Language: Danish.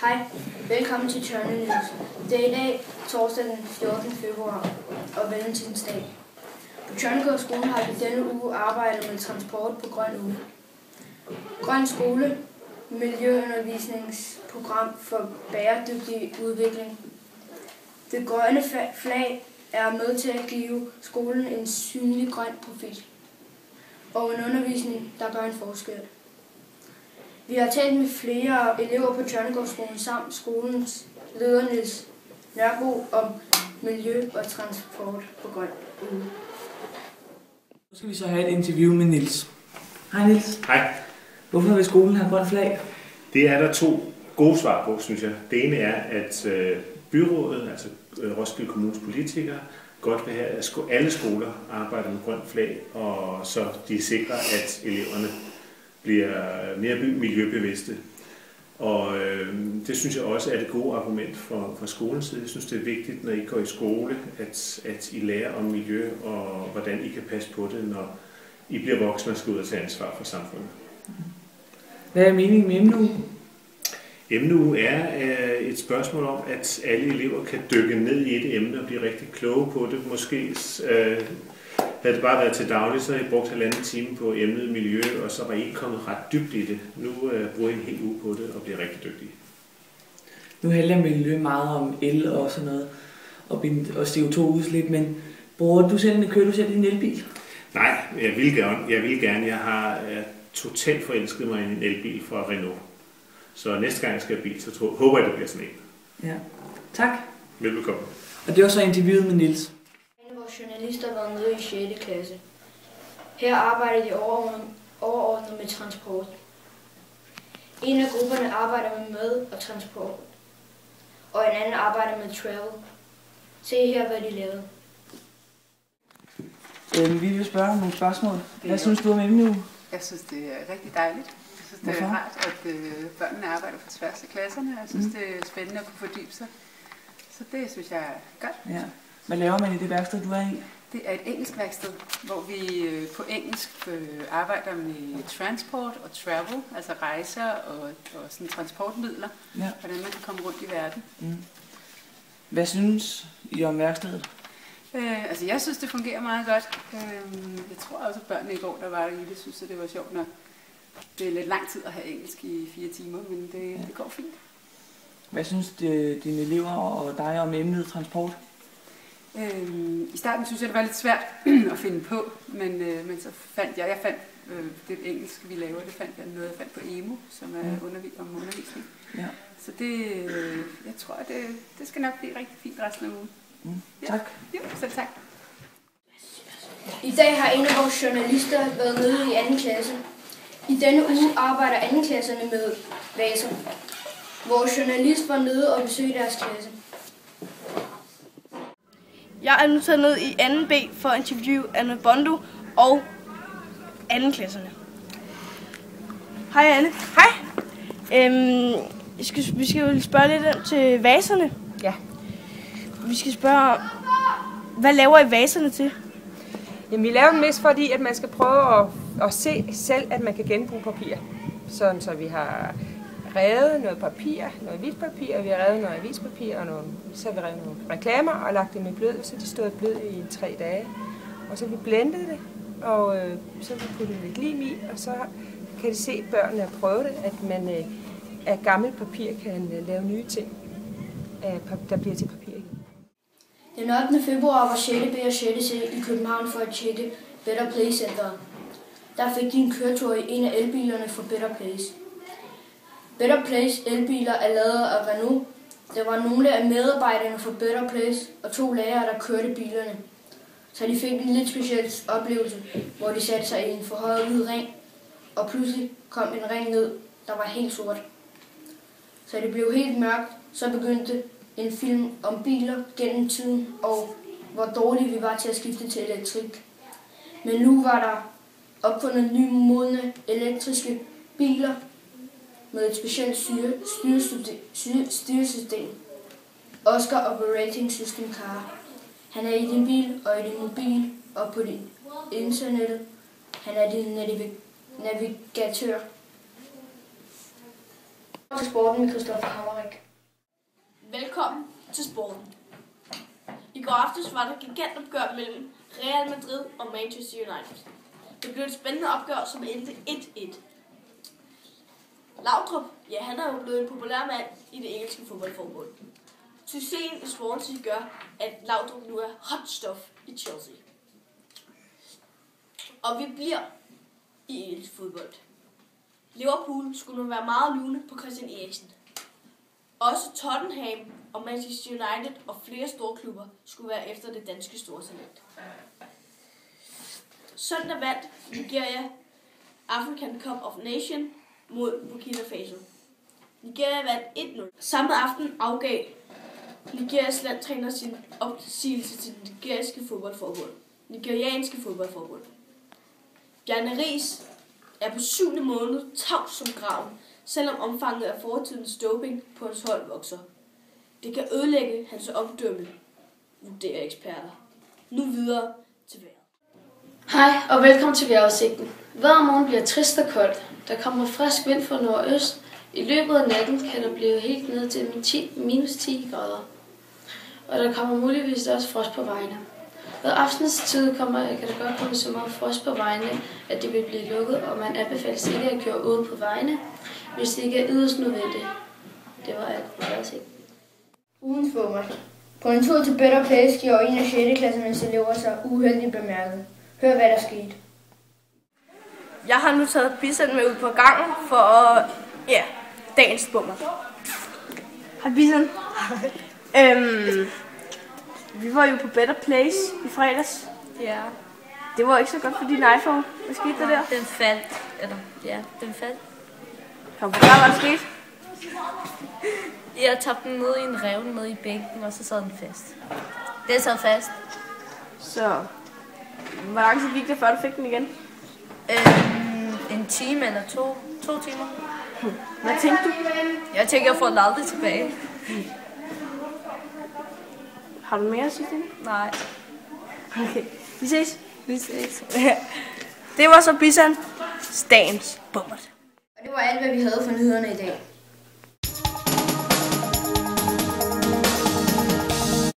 Hej, velkommen til Tørne News. Det er i dag, torsdag den 14. februar og valentinsdag. På Tørnegård Skole har vi denne uge arbejdet med transport på Grøn Uge. Grøn Skole, miljøundervisningsprogram for bæredygtig udvikling. Det grønne flag er med til at give skolen en synlig grøn profil og en undervisning, der gør en forskel. Vi har talt med flere elever på Tørnegårdsskolen samt skolens leder Niels Nørbo om miljø og transport på Grøn Uge. Nu skal vi så have et interview med Niels. Hej Niels. Hej. Hvorfor vil skolen have grønt flag? Det er der to gode svar på, synes jeg. Det ene er, at byrådet, altså Roskilde Kommunes politikere, godt vil have, at alle skoler arbejder med grønt flag, og så de sikrer, at eleverne bliver mere miljøbevidste. Og det synes jeg også er et godt argument fra skolens side. Jeg synes, det er vigtigt, når I går i skole, at I lærer om miljø og hvordan I kan passe på det, når I bliver voksne og skal ud og tage ansvar for samfundet. Hvad er meningen med emneuge? Emneuge er et spørgsmål om, at alle elever kan dykke ned i et emne og blive rigtig kloge på det. Måske havde det bare været til daglig, så havde I brugt 1,5 time på emnet miljø, og så var I ikke kommet ret dybt i det. Nu bruger I en hel uge på det og bliver rigtig dygtige. Nu handler miljø meget om el og sådan noget, og CO2-udslip, men kører du selv en elbil? Nej, jeg vil gerne. Jeg har totalt forelsket mig i en elbil fra Renault. Så næste gang jeg skal have bil, så håber jeg, det bliver sådan en. Ja. Tak. Velbekomme. Og det var så interviewet med Niels. En af vores journalister var nede i 6. klasse. Her arbejder de overordnet med transport. En af grupperne arbejder med mad og transport, og en anden arbejder med travel. Se her, hvad de lavede. Vi vil spørge om nogle spørgsmål. Hvad synes du om emneuge? Jeg synes, det er rigtig dejligt. Jeg synes, det er rart, at børnene arbejder på tværs af klasserne. Jeg synes, det er spændende at kunne fordybe sig. Så det synes jeg er godt. Ja. Hvad laver man i det værksted, du er i? Det er et engelsk værksted, hvor vi på engelsk arbejder med transport og travel, altså rejser og sådan transportmidler, hvordan man kan komme rundt i verden. Hvad synes I om værkstedet? Altså jeg synes, det fungerer meget godt. Jeg tror også, at børnene i går, der var i det, synes, at det var sjovt, når det er lidt lang tid at have engelsk i 4 timer, men det går fint. Hvad synes dine elever og dig om emnet transport? I starten synes jeg, det var lidt svært at finde på, men så fandt jeg det engelsk, vi laver, det fandt jeg noget, jeg fandt på EMU, som er om undervisning. Ja. Så jeg tror, at det skal nok blive rigtig fint resten af ugen. Tak. Jo, selv tak. I dag har en af vores journalister været nede i 2. klasse. I denne uge arbejder 2. klasserne med vaser. Vores journalist var nede og besøgte deres klasse. Jeg er nu taget ned i 2B for at interviewe Anne Bondo og 2. klasserne. Hej Anne. Hej. Vi skal jo spørge lidt ind til vaserne. Ja. Vi skal spørge, hvad laver I vaserne til? Jamen, vi laver dem mest fordi, at man skal prøve at se selv, at man kan genbruge papir. Sådan, så vi har revet noget papir, noget hvidt papir, og vi har revet noget avispapir, og så har vi revet nogle reklamer og lagt dem i blød, så de stod blød i 3 dage. Og så har vi blendet det, og så har vi puttet lidt lim i, og så kan de se børnene og prøve det, at man af gammelt papir kan lave nye ting, der bliver til papir igen. Den 8. februar var 6. B og 6. C i København for at tjekke Better Place Centeret. Der fik de en køretur i en af elbilerne fra Better Place. Better Place elbiler er lavet af Renault. Der var nogle af medarbejderne fra Better Place og 2 lærere, der kørte bilerne. Så de fik en lidt speciel oplevelse, hvor de satte sig i en forhøjet hvid ring, og pludselig kom en ring ned, der var helt sort. Så det blev helt mørkt, så begyndte en film om biler gennem tiden, og hvor dårlige vi var til at skifte til elektrik. Men nu var der opfundet nye modne elektriske biler med et specielt styresystem. Oscar Operating System Car. Han er i din bil og i din mobil og på din internettet. Han er din navigatør. Til sporten med Christoffer Hammerik. Velkommen til sporten. I går aftes var der gigantopgør mellem Real Madrid og Manchester United. Det blev et spændende opgør, som endte 1-1. Laudrup, ja, han er jo blevet en populær mand i det engelske fodboldforbund. Succesen i Swansea gør, at Laudrup nu er hot stuff i Chelsea. Og vi bliver i engelsk fodbold. Liverpool skulle nu være meget lune på Christian Eriksen. Også Tottenham og Manchester United og flere store klubber skulle være efter det danske store talent. Søndag vandt Nigeria African Cup of Nations mod Burkina Faso. Nigeria vandt 1-0. Samme aften afgav Nigerias landtræner sin opsigelse til det nigerianske fodboldforbund. Bjarne Riis er på 7. måned tavs som graven, selvom omfanget af fortidens doping på hans hold vokser. Det kan ødelægge hans omdømme, vurderer eksperter. Nu videre til vejret. Hej og velkommen til vejrudsigten. Hver morgen bliver trist og koldt. Der kommer frisk vind fra nordøst. I løbet af natten kan der blive helt ned til minus 10 grader. Og der kommer muligvis også frost på vejene. Ved aftens tid kan der godt komme så meget frost på vejene, at det vil blive lukket, og man anbefales ikke at køre ude på vejene, hvis det ikke er yderst nødvendigt. Det var alt for vejrudsigten. Ugens fodbold. På en tur til Better Place giver en af 6. klassernes elever sig uheldigt bemærket. Hør hvad der skete. Jeg har nu taget Bisan med ud på gangen for dagens bummer. Hej Bisan. Vi var jo på Better Place i fredags. Ja. Det var ikke så godt for din iPhone. Hvad skete der der? Den faldt. Den faldt. Kom, hvad var der skete? Jeg tabte den ned i en revne ned i bænken, og så sad den fast. Den sad fast. Så, hvor lang tid gik det, før du fik den igen? En time eller 2 timer. Hvad tænkte du? Jeg tænker, jeg får den aldrig tilbage. Har du mere at sige til? Nej. Okay, vi ses. Vi ses. Det var så Bisan, dagens bummert. Og det var alt, hvad vi havde for nyhederne i dag.